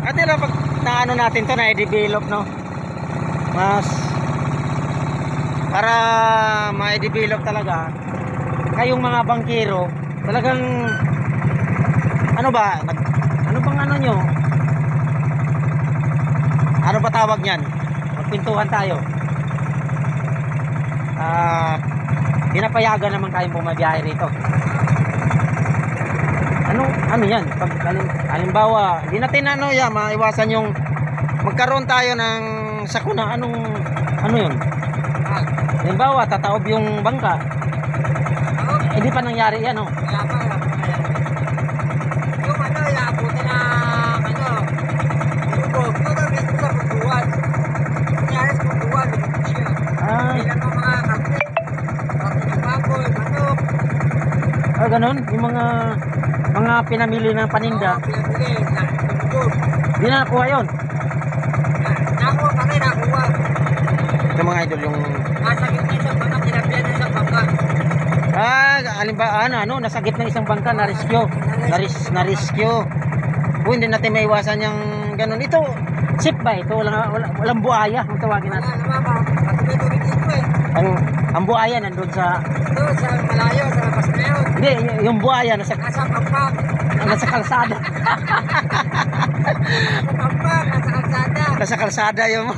Ate na pag naano natin to na i-develop, no? Mas para ma-develop talaga kayong mga bangkero, talagang ano ba? Ano bang ano nyo? Ano ba tawag niyan? Magpintuhan tayo. Pinapayagan naman kayong bumabiyahe rito. Ano yan? Pag halimbawa, di natin maiwasan yung magkaroon tayo ng sakuna. Ano yun? Halimbawa, tataob yung bangka. Hindi pa nangyari yan, oh. Wala pa. Yung iabutin na lubog. Ito na dito sa Punduan. Nangyari sa Punduan, lubog siya. Ilan ang mga kapit. Kapit ng baboy, manok. Ganun? Yung mga pinamili ng paninda. Oo, pinamili. Lubog. Di na nakuha yun. Nakuha pa rin, nakuha. Ito mga idol yung... Nasa gitna isang bangka, tinapyan na isang bangka. Nasa gitna ng isang bangka na rescue. Hindi natin maiwasan yung ganun. Ito, safe ba ito? Walang buhaya, kung tawagin natin. Wala naman ba? Patubig-tubig dito eh. Ang buhaya nandun sa... Doon sa malayo, sa labas na yun. Hindi, yung buhaya nasa Pampak. kalsada. Nasa pampak, nasa kalsada. Nasa kalsada yung...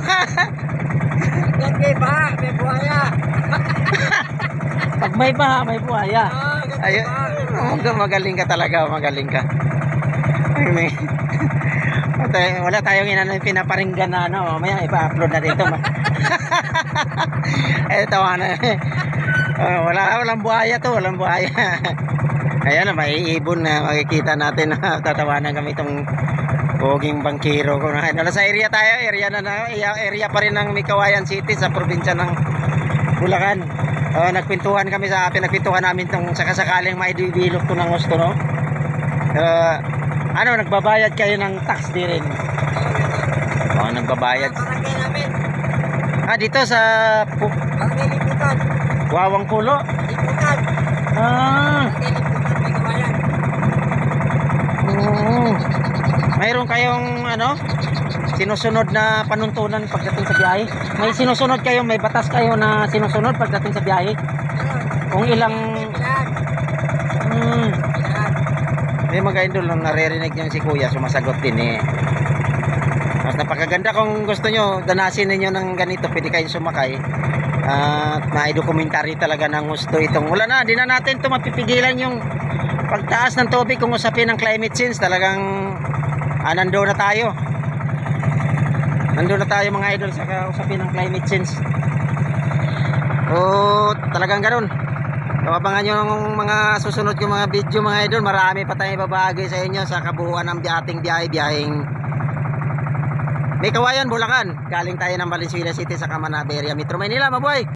Yan may baha, may buhaya. Pag may baha, may buhaya. Ayun. Magaling ka talaga, magaling ka. Wala tayong pinaparinggan na mamaya ipa-upload na dito. Tawa na. Walang buhaya to, walang buhaya. Ayan na, maiibon na makikita natin na tatawanan kami itong poging bangkero ko. Nasa area tayo, area pa rin ng Mikawayan City sa probinsya ng Bulacan. Nagpintuhan namin itong sakasakaling maidevelop to ng gusto, no? Nagbabayad kayo ng tax di rin? Nagbabayad. Barangay namin. Dito sa Barangay Liputan. Wawang Pulo. Liputan. Barangay Liputan, may kawayan. Mayroon kayong sinusunod na panuntunan pagdating sa biyahe? May sinusunod kayo, may batas kayo na sinusunod pagdating sa biyahe? Kung ilang... May mga idol nung naririnig niyo si Kuya, sumasagot din eh. Mas napakaganda kung gusto nyo, danasin ninyo ng ganito, pwede kayong sumakay. At maidokumentary talaga ng gusto itong. Wala na, di na natin ito mapipigilan yung pagtaas ng tubig kung usapin ng climate change. Talagang nandun na tayo. Nandun na tayo mga idol sa usapin ng climate change. Talagang ganun. Abangan nyo ng mga susunod kong mga video mga idol. Marami pa tayong ibabahagi sa inyo sa kabuuan ng biyaheng Mikawayan, Bulacan. Galing tayo ng Valenzuela City sa Camanabe area, Metro Manila, mabuhay!